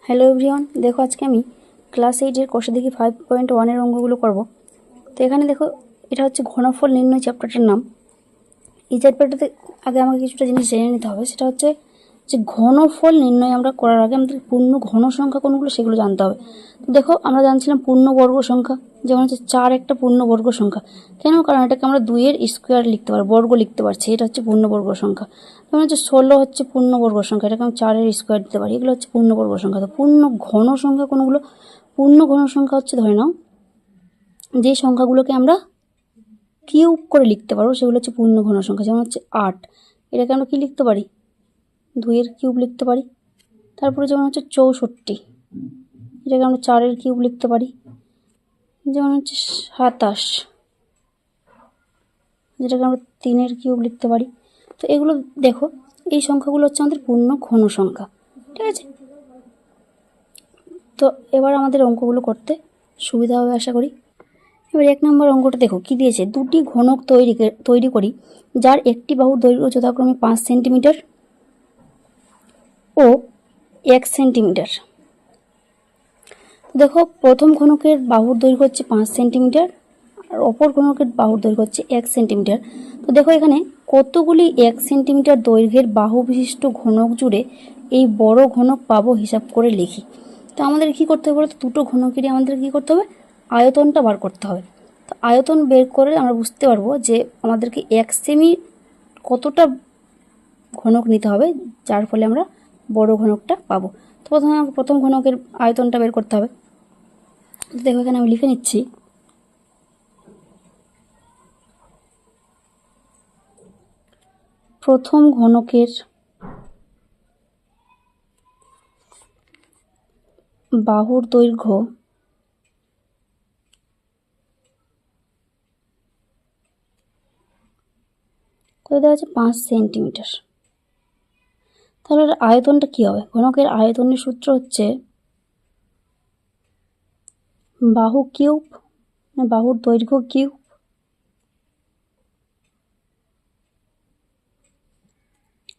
Hello everyone, দেখো আজকে আমি ক্লাস 8-এর কোষে দেখি 5.1-এর অঙ্কগুলো করব। তো এখানে দেখো, এটা হচ্ছে ঘনফল নির্ণয় চ্যাপ্টারটার নাম। এই চ্যাপ্টারটাতে আগে আমাকে কিছুটা জিনিস জেনে নিতে হবে। সেটা হচ্ছে যে ঘনফল নির্ণয় আমরা করার আগে আমাদের পূর্ণ ঘন সংখ্যা কোনগুলো সেগুলো জানতে হবে। তো দেখো, আমরা জানছিলাম পূর্ণবর্গ সংখ্যা, যেমন হচ্ছে 4 একটা পূর্ণবর্গ সংখ্যা। কেন? কারণ এটাকে আমরা 2-এর স্কোয়ার লিখতে পারি, বর্গ লিখতে পারছি। এটা হচ্ছে পূর্ণবর্গ সংখ্যা। যেমন হচ্ছে 16 হচ্ছে পূর্ণবর্গ সংখ্যা, এটাকে আমি 4-এর স্কোয়ার দিতে পারি। এগুলো হচ্ছে পূর্ণবর্গ সংখ্যা। তো পূর্ণ ঘন সংখ্যা কোনগুলো? পূর্ণ ঘন সংখ্যা হচ্ছে, ধরে নাও, যে সংখ্যাগুলোকে আমরা কিউব করে লিখতে পারবো সেগুলো হচ্ছে পূর্ণ ঘন সংখ্যা। যেমন হচ্ছে 8, এটাকে আমরা কি লিখতে পারি? 2-এর কিউব লিখতে পারি। তারপরে যেমন হচ্ছে 64, এটাকে আমরা 4-এর কিউব লিখতে পারি। যেমন হচ্ছে 27, যেটাকে আমরা 3-এর কিউব লিখতে পারি। তো এগুলো দেখো, এই সংখ্যাগুলো হচ্ছে আমাদের পূর্ণ ঘন সংখ্যা। ঠিক আছে? তো এবার আমাদের অঙ্কগুলো করতে সুবিধা হবে আশা করি। এবার 1 নম্বর অঙ্কটা দেখো কি দিয়েছে। দুটি ঘনক তৈরি করি যার একটি বাহুর দৈর্ঘ্য যথাক্রমে 5 সেন্টিমিটার ও 1 সেন্টিমিটার। দেখো, প্রথম ঘনকের বাহুর দৈর্ঘ্য হচ্ছে 5 সেন্টিমিটার আর অপর ঘনকের বাহুর দৈর্ঘ্য হচ্ছে 1 সেন্টিমিটার। তো দেখো, এখানে কতগুলি 1 সেন্টিমিটার দৈর্ঘ্যের বাহু বিশিষ্ট ঘনক জুড়ে এই বড় ঘনক পাবো হিসাব করে লিখি। তো আমাদের কি করতে হবে বলতো? দুটো ঘনকেরই আমাদের কি করতে হবে? আয়তনটা বার করতে হবে। তো আয়তন বের করে আমরা বুঝতে পারবো যে আমাদেরকে 1 সেমি কতটা ঘনক নিতে হবে, যার ফলে আমরা বড় ঘনকটা পাবো। তো প্রথমে আমাকে প্রথম ঘনকের আয়তনটা বের করতে হবে। দেখো, এখানে আমি লিখে নিচ্ছি। প্রথম ঘনকের বাহুর দৈর্ঘ্য কত দেওয়া আছে? 5 সেন্টিমিটার। তাহলে আয়তনটা কি হবে? ঘনকের আয়তনের সূত্র হচ্ছে বাহু কিউব, বাহুর দৈর্ঘ্য কিউব,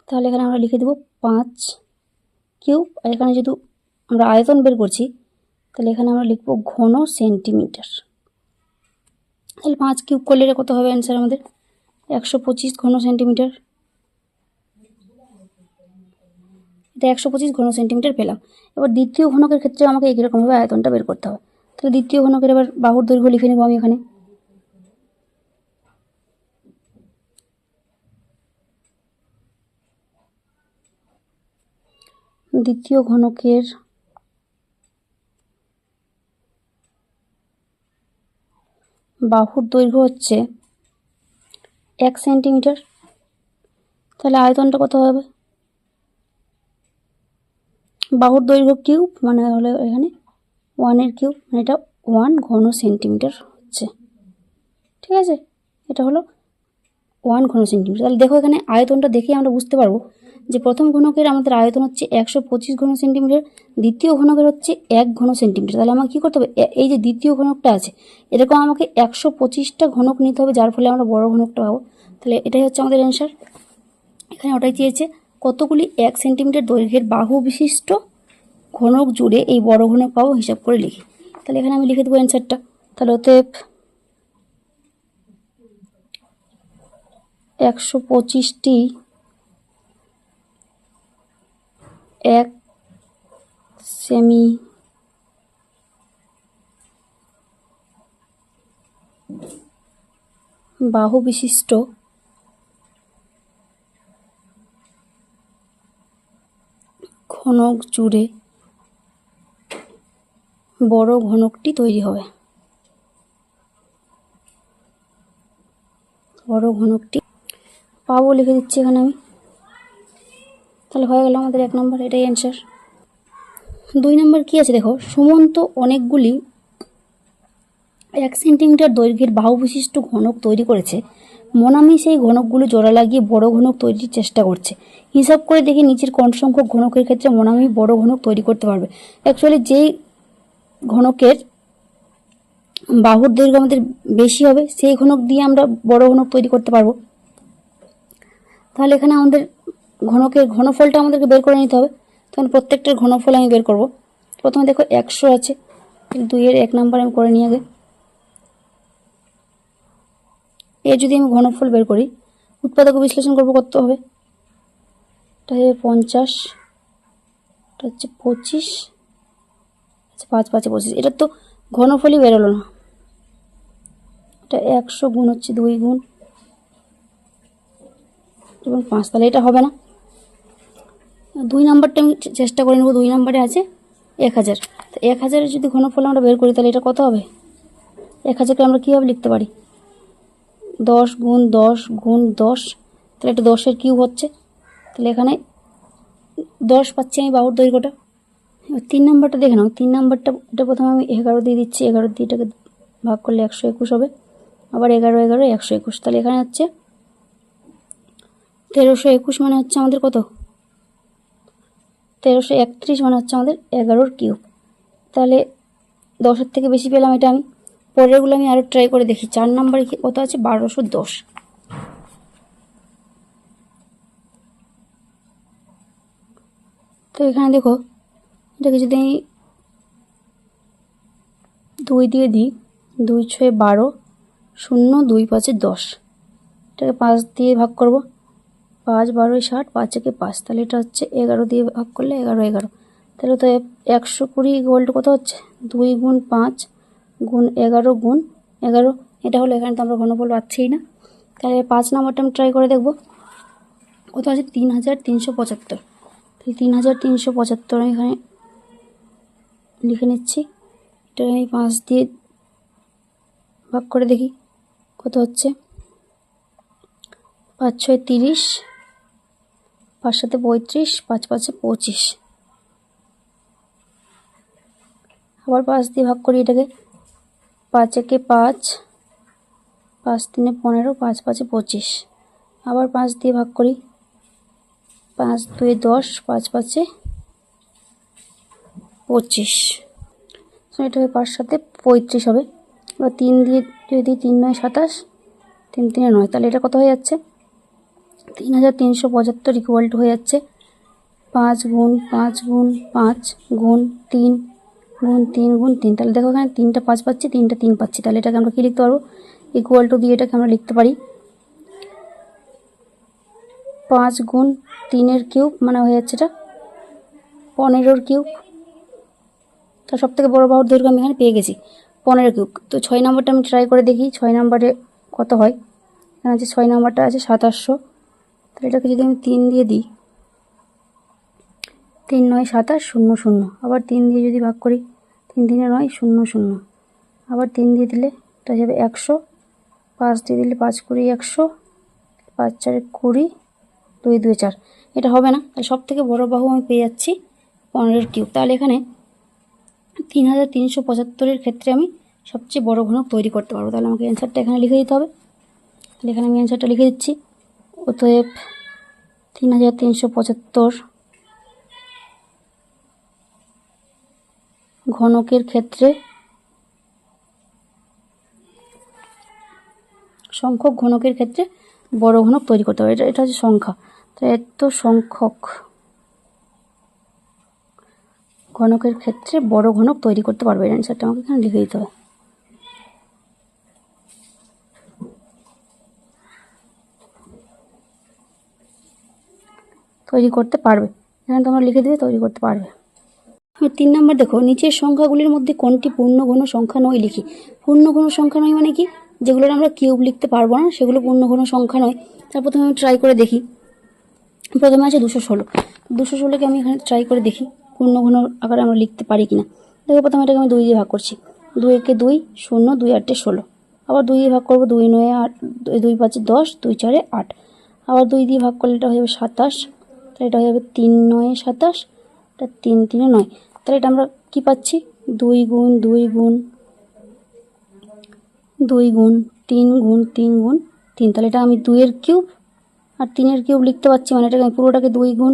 তাহলে এখানে আমরা লিখে দেব 5 কিউব। আর এখানে যেহেতু আমরা আয়তন বের করছি, তাহলে এখানে আমরা লিখব ঘন সেন্টিমিটার। তাহলে 5 কিউব করলে এটা কত হবে? অ্যান্সার আমাদের 125 ঘন সেন্টিমিটার। এটা 125 ঘন সেন্টিমিটার পেলাম। এবার দ্বিতীয় ঘনকের ক্ষেত্রে আমাকে একইরকমভাবে আয়তনটা বের করতে হবে। তাহলে দ্বিতীয় ঘনকের এবার বাহুর দৈর্ঘ্য লিখে নেব আমি এখানে। দ্বিতীয় ঘনকের বাহুর দৈর্ঘ্য হচ্ছে 1 সেন্টিমিটার। তাহলে আয়তনটা কত হবে? বাহুর দৈর্ঘ্য কিউব মানে হলো এখানে 1-এর কিউব, মানে এটা 1 ঘন সেন্টিমিটার হচ্ছে। ঠিক আছে? এটা হলো 1 ঘন সেন্টিমিটার। তাহলে দেখো, এখানে আয়তনটা দেখে আমরা বুঝতে পারবো যে প্রথম ঘনকের আমাদের আয়তন হচ্ছে 125 ঘন সেন্টিমিটার, দ্বিতীয় ঘনকের হচ্ছে 1 ঘন সেন্টিমিটার। তাহলে আমাকে কী করতে হবে? এই যে দ্বিতীয় ঘনকটা আছে, এরকম আমাকে 125টা ঘনক নিতে হবে, যার ফলে আমরা বড় ঘনকটা পাবো। তাহলে এটাই হচ্ছে আমাদের অ্যান্সার। এখানে ওটাই চেয়েছে, কতগুলি 1 সেন্টিমিটার দৈর্ঘ্যের বাহু বিশিষ্ট ঘনক জুড়ে এই বড় ঘনক পাবো হিসাব করে লিখি। তাহলে এখানে আমি লিখে দেবো অ্যান্সারটা। তাহলে অতএব 125টি 1 সেমি বাহু বিশিষ্ট ঘনক জুড়ে বড় ঘনকটি তৈরি হবে। বড় ঘনকটি পাবো লিখে দিচ্ছি এখানে আমি। তাহলে হয়ে গেল আমাদের 1 নম্বর, এটাই অ্যান্সার। 2 নম্বর কি আছে দেখো। সুমন্ত অনেকগুলি 1 সেন্টিমিটার দৈর্ঘ্যের বাহু বিশিষ্ট ঘনক তৈরি করেছে। মনামি সেই ঘনকগুলো জোড়া লাগিয়ে বড় ঘনক তৈরির চেষ্টা করছে। হিসাব করে দেখে নিচের কোন সংখ্যক ঘনকের ক্ষেত্রে মনামি বড় ঘনক তৈরি করতে পারবে। অ্যাকচুয়ালি যেই ঘনকের বাহুর দৈর্ঘ্য আমাদের বেশি হবে, সেই ঘনক দিয়ে আমরা বড় ঘনক তৈরি করতে পারবো। তাহলে এখানে আমাদের ঘনকের ঘনফলটা আমাদেরকে বের করে নিতে হবে। তখন প্রত্যেকটার ঘনফল আমি বের করব। প্রথমে দেখো 100 আছে, 2 এর 1 নাম্বার আমি করে নিই আগে। এর যদি আমি ঘনফল বের করি, উৎপাদক বিশ্লেষণ করবো, কত হবে? এটা হবে 50, এটা হচ্ছে 25, আচ্ছা 5 5 25, এটা তো ঘনফলই বেরোলো না। এটা 100 গুণ হচ্ছে 2 গুণ এবং 5, তাহলে এটা হবে না। 2 নাম্বারটা আমি চেষ্টা করে নেবো। 2 নাম্বারে আছে 1000, তো 1000-এর যদি ঘনফল আমরা বের করি তাহলে এটা কত হবে? 1000-কে আমরা কীভাবে লিখতে পারি? 10 গুণ 10 গুণ 10, তাহলে এটা 10-এর কিউব হচ্ছে। তাহলে এখানে 10 পাচ্ছি আমি বাহুর দৈর্ঘ্যটা। 3 নাম্বারটা দেখে নাও। 3 নাম্বারটা, এটা প্রথমে আমি 11 দিয়ে দিচ্ছি, 11 দিয়ে এটাকে ভাগ করলে 121 হবে, আবার 11 11 121, তাহলে এখানে হচ্ছে 1321, মানে হচ্ছে আমাদের কত? 1331, মানে হচ্ছে আমাদের 11-এর কিউব। তাহলে 10-এর থেকে বেশি পেলাম এটা আমি। পরেরগুলো আমি আরও ট্রাই করে দেখি। 4 নাম্বারে কত আছে? 1210। তো এখানে দেখো, এটাকে যদি আমি 2 দিয়ে দিই, 2 6 12, 0 2 5 10, এটাকে 5 দিয়ে ভাগ করব, 5 12 60, 5 একে 5, তাহলে এটা হচ্ছে 11 দিয়ে ভাগ করলে 11 11, তাহলে তো 120 ইকুয়াল টু কত হচ্ছে? 2 গুণ 5 গুণ 11 গুণ 11, এটা হলো। এখানে তো আমরা ঘনফল পাচ্ছিই না। তাহলে 5 নাম্বারটা আমি ট্রাই করে দেখব, কত আছে? 3375। তাহলে 3375 আমি এখানে লিখে নিচ্ছি। এটা আমি 5 দিয়ে ভাগ করে দেখি কত হচ্ছে। 5 6 30, 5 7 35, 5 5 25, আবার 5 দিয়ে ভাগ করি এটাকে। 5 একে 5, 5 3 15, 5 5 25, আবার 5 দিয়ে ভাগ করি। 5 2 10, 5 5 25, এটা হবে 5 7 35 হবে। এবার 3 দিয়ে যদি 3 9 27, 3 3 9, তাহলে এটা কত হয়ে যাচ্ছে? 3375 ইকুয়াল টু হয়ে যাচ্ছে 5 গুণ 5 গুণ 5 গুণ 3 গুণ 3 গুণ 3। তাহলে দেখো এখানে 3টা 5 পাচ্ছি, 3টা 3 পাচ্ছি, তাহলে এটাকে আমরা কী লিখতে পারবো? ইকুয়াল টু দিয়ে এটাকে আমরা লিখতে পারি 5 গুণ 3-এর কিউব, মানে হয়ে যাচ্ছে এটা 15-এর কিউব। তো সব থেকে বড়ো বাহুর দৈর্ঘ্য আমি এখানে পেয়ে গেছি 15 কিউব। তো 6 নাম্বারটা আমি ট্রাই করে দেখি, 6 নাম্বারে কত হয়। এখানে আছে 6 নাম্বারটা আছে 2700, তাহলে এটাকে যদি আমি 3 দিয়ে দিই, 3 9 27 0 0, আবার 3 দিয়ে যদি ভাগ করি, 3 3 9 0 0, আবার 3 দিয়ে দিলে এটা যাবে 100, 5 দিয়ে দিলে 5 20 100, 5 4 20, 2 2 4, এটা হবে না। তাহলে সব থেকে বড়ো বাহু আমি পেয়ে যাচ্ছি 15-এর কিউব। তাহলে এখানে 3375-এর ক্ষেত্রে আমি সবচেয়ে বড় ঘনক তৈরি করতে পারবো। তাহলে আমাকে অ্যান্সারটা এখানে লিখে দিতে হবে। তাহলে এখানে আমি অ্যান্সারটা লিখে দিচ্ছি। অতএব 3375 ঘনকের ক্ষেত্রে, সংখ্যক ঘনকের ক্ষেত্রে বড় ঘনক তৈরি করতে হবে। এটা হচ্ছে সংখ্যা, তো এত সংখ্যক ঘনকের ক্ষেত্রে বড় ঘনক তৈরি করতে পারবে। এর অ্যান্সারটা আমাকে এখানে লিখে দিতে হবে। তৈরি করতে পারবে, এখানে তোমরা লিখে দেবে তৈরি করতে পারবে। 3 নাম্বার দেখো, নিচের সংখ্যাগুলির মধ্যে কোনটি পূর্ণঘন সংখ্যা নয় লিখি। পূর্ণঘন সংখ্যা নয় মানে কি? যেগুলোর আমরা কিউব লিখতে পারবো না সেগুলো পূর্ণঘন সংখ্যা নয়। তার প্রথমে আমি ট্রাই করে দেখি। প্রথমে আছে 216, 216কে আমি এখানে ট্রাই করে দেখি পূর্ণঘন আকারে আমরা লিখতে পারি কিনা। দেখো প্রথমে এটাকে আমি 2 দিয়ে ভাগ করছি, 2 একে 2 0, 2 8 16, আবার 2 দিয়ে ভাগ করবো, 2 9 8, 2 5 10, 2 4 8, আবার 2 দিয়ে ভাগ করলে এটা হয়ে যাবে 27, তাহলে এটা হয়ে যাবে 3 9 27, এটা 3 3 9, তাহলে এটা আমরা কি পাচ্ছি? 2 গুণ 2 গুণ 2 গুণ 3 গুণ 3 গুণ 3, তাহলে এটা আমি 2-এর কিউব আর 3-এর কিউব লিখতে পারছি, মানে এটাকে আমি পুরোটাকে 2 গুণ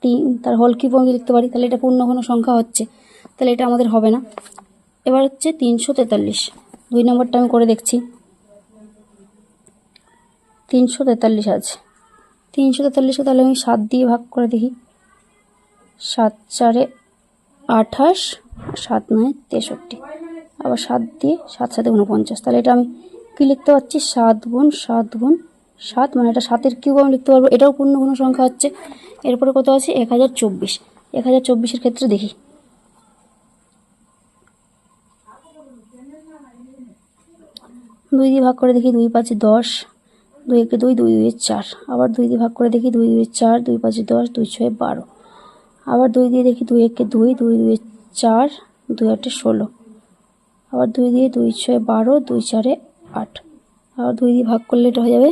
3 তার হোল কিউব আমি লিখতে পারি। তাহলে এটা পূর্ণঘন সংখ্যা হচ্ছে, তাহলে এটা আমাদের হবে না। এবার হচ্ছে 343, 2 নম্বরটা আমি করে দেখছি। 343 আছে, 343কে তাহলে আমি 7 দিয়ে ভাগ করে দেখি। 7 4 28, 7 9 63, আবার 7 দিয়ে 7 7 49। তাহলে এটা আমি কি লিখতে পারছি, 7 গুণ 7 গুণ 7, মানে এটা 7-এর কিউব আমি লিখতে পারবো। এটাও পূর্ণঘন সংখ্যা হচ্ছে। এরপরে কত আছে, 1024। 1024-এর ক্ষেত্রে দেখি, 2 দিয়ে ভাগ করে দেখি, 2 5 10, 2 1 2, 2 2 4। আবার 2 দিয়ে ভাগ করে দেখি, 2 2 4, 2 5 10, 2 6 12। আবার 2 দিয়ে দেখি, 2 1 2, 2 2 4, 2 8 16। আবার 2 দিয়ে 2 6 12, 2 4 8। আবার 2 দিয়ে ভাগ করলে এটা হয়ে যাবে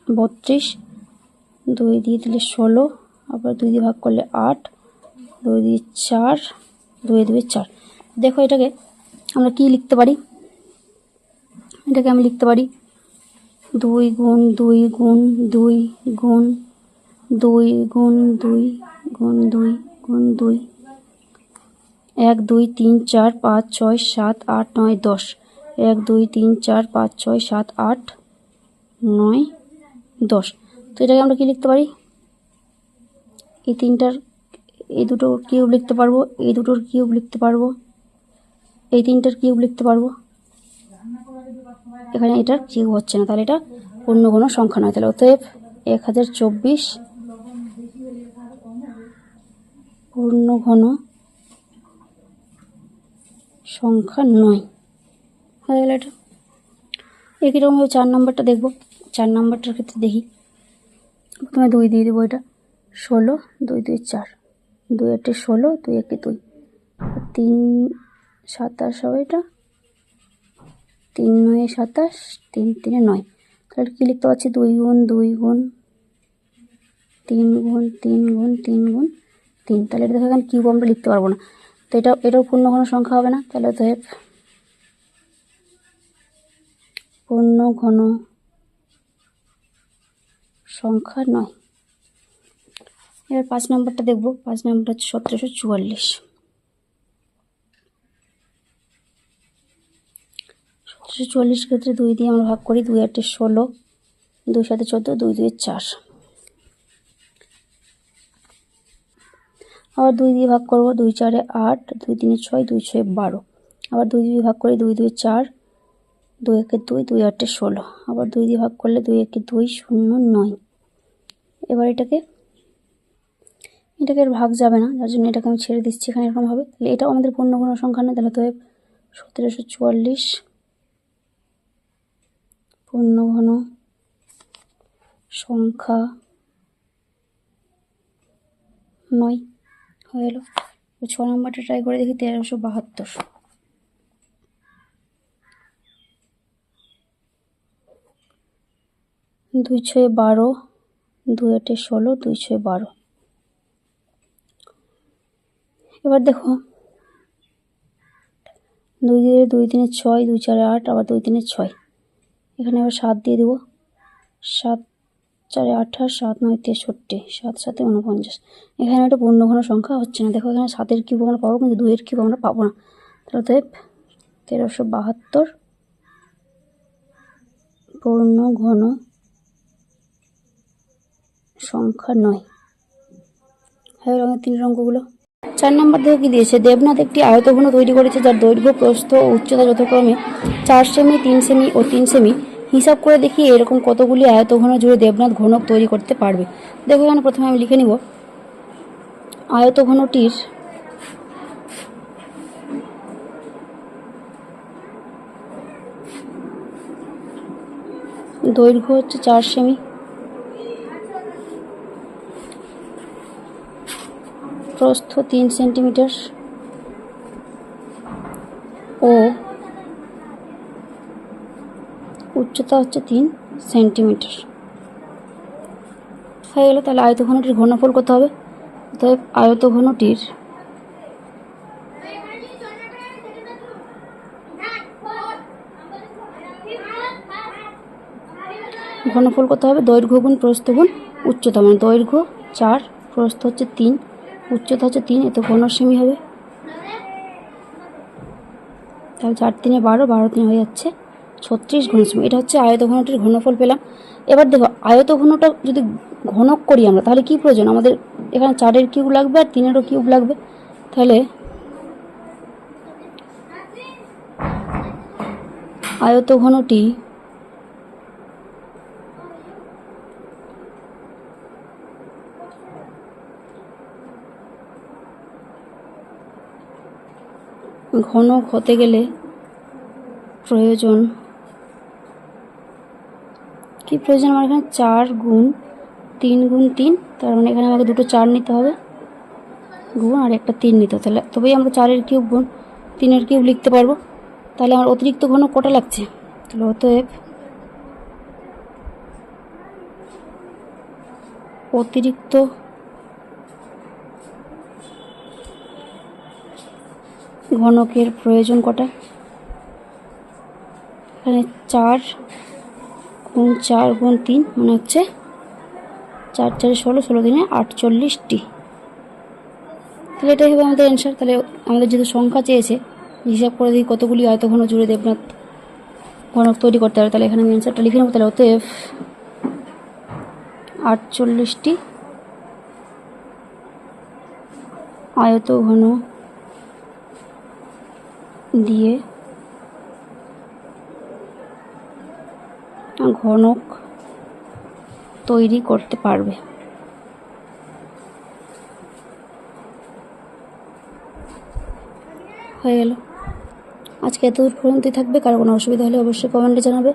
32, 2 দিয়ে দিলে 16। আবার 2 দিয়ে ভাগ করলে 8, 2 দিয়ে 4, 2 2 4। দেখো এটাকে আমরা কি লিখতে পারি, এটাকে আমি লিখতে পারি 2 গুণ 2 গুণ 2 গুণ 2 গুণ 2 গুণ 2 গুণ 2, 1 2 3 4 5 6 7 8 9 10, 1 2 3 4 5 6 7 8 9 10। তো এটাকে আমরা কি লিখতে পারি, এই তিনটার, এই দুটোর কিউব লিখতে পারবো, এই দুটোর কিউব লিখতে পারবো, এই তিনটার কিউব লিখতে পারবো। এখানে এটার কিউব হচ্ছে না, তাহলে এটা পূর্ণঘন সংখ্যা নয়। তাহলে অতএব 1024 পূর্ণঘন সংখ্যা নয়। হয়ে গেল এটা। একই রকমভাবে 4 নম্বরটা দেখবো। 4 নম্বরটার ক্ষেত্রে দেখি, প্রথমে 2 দিয়ে দেবো, এটা 16, 2 2 4, 2 8 16, 2 1 2, 3 27 হবে, এটা 3 9 27, 3 3 9। তাহলে কি লিখতে পারছি, 2 গুণ 2 গুণ 3 গুণ 3 গুণ 3 গুণ 3। তাহলে এটা দেখো এখানে কিউব আমরা লিখতে পারবো না, তো এটাও পূর্ণঘন সংখ্যা হবে না। তাহলে তো পূর্ণঘন সংখ্যা নয়। এবার 5 নম্বরটা দেখবো। 5 নম্বরটা হচ্ছে 1744। 1744 ক্ষেত্রে 2 দিয়ে আমরা ভাগ করি, 2 8 16, 2 7 14, 2 2 4। আবার 2 দিয়ে ভাগ করবো, 2 4 8, 2 3 6, 2 6 12। আবার 2 দিয়ে ভাগ করি, 2 2 4, 2 1 2, 2 8 16। আবার 2 দিয়ে ভাগ করলে 2 1 2 0 9। এবার এটাকে আর ভাগ যাবে না, যার জন্য এটাকে আমি ছেড়ে দিচ্ছি এখানে এরকম হবে। তাহলে এটাও আমাদের পূর্ণঘন সংখ্যা নয়। তাহলে 1744 পূর্ণঘন সংখ্যা নয়। হয়ে গেল। 6 নম্বরটা ট্রাই করে দেখি, 1372। 2 6 12, 2 8 16, 2 6 12। এবার দেখো, 2 দিয়ে 2 3 6, 2 4 8, আবার 2 3 6। এখানে আবার 7 দিয়ে দেবো, 7 4 28, 7 9 63, 7 7 49। এখানে একটা পূর্ণঘন সংখ্যা হচ্ছে না। দেখো এখানে 7-এর কিউব আমরা পাবো, কিন্তু 2-এর কিউব আমরা পাবো না। তাহলে 1372 পূর্ণঘন সংখ্যা নয়। হয়ে গেল 3 অঙ্কগুলো। 4 নম্বর দেখো কি দিয়েছে, দেবনাথ একটি আয়তঘন তৈরি করেছে যার দৈর্ঘ্য প্রস্থ ও উচ্চতা যথাক্রমে 4 সেমি 3 সেমি ও 3 সেমি। হিসাব করে দেখি এরকম কতগুলি আয়তঘন জুড়ে দেবনাথ ঘনক তৈরি করতে পারবে। দেখো এখানে প্রথমে আমি লিখে নিব, আয়তঘনটির দৈর্ঘ্য হচ্ছে 4 সেমি, প্রস্থ 3 সেন্টিমিটার ও উচ্চতা হচ্ছে 3 সেন্টিমিটার। হয়ে গেল। তাহলে আয়তঘনটির ঘনফল কত হবে, অতএব আয়তঘনটির ঘনফল কত হবে, দৈর্ঘ্য গুণ প্রস্থ গুণ উচ্চতা, মানে দৈর্ঘ্য 4, প্রস্থ হচ্ছে 3, উচ্চতা হচ্ছে 3, এত 15 সেমি হবে। তাহলে 4 3 12, 12 3 হয়ে যাচ্ছে 36 ঘনসেমি। এটা হচ্ছে আয়তঘনটির ঘনফল পেলাম। এবার দেখো আয়তঘনটা যদি ঘনক করি আমরা, তাহলে কি প্রয়োজন আমাদের, এখানে 4-এর কিউব লাগবে আর 3-এরও কিউব লাগবে। তাহলে আয়তঘনটি ঘনক হতে গেলে প্রয়োজন কি প্রয়োজন? আমার এখানে 4 গুণ 3 গুণ 3, তার মানে এখানে আমাকে দুটো 4 নিতে হবে গুণ আর একটা 3 নিতে হবে, তাহলে তবেই আমরা 4-এর কিউব গুণ 3-এর কিউব লিখতে পারবো। তাহলে আমার অতিরিক্ত ঘনক কটা লাগছে? তাহলে অতএব অতিরিক্ত ঘনকের প্রয়োজন কটা? এখানে 4 গুণ 4 গুণ 3 মানে হচ্ছে 4 4 16, 16 দিনে 48টি। তাহলে এটাই হবে আমাদের অ্যান্সার। তাহলে আমাদের যেহেতু সংখ্যা চেয়েছে, হিসাব করে দিই কতগুলি আয়তঘন জুড়ে দেবনাথ ঘনক তৈরি করতে হবে। তাহলে এখানে আমি অ্যান্সারটা লিখে নেব। তাহলে অতএব 48টি আয়তঘন দিয়ে ঘনক তৈরি করতে পারবে। হয়ে গেল। আজকে এতদূর পর্যন্তই থাকবে। কারো কোনো অসুবিধা হলে অবশ্যই কমেন্টে জানাবে,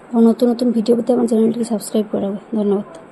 এবং নতুন নতুন ভিডিও পেতে আমার চ্যানেলটিকে সাবস্ক্রাইব করে রাখবে। ধন্যবাদ।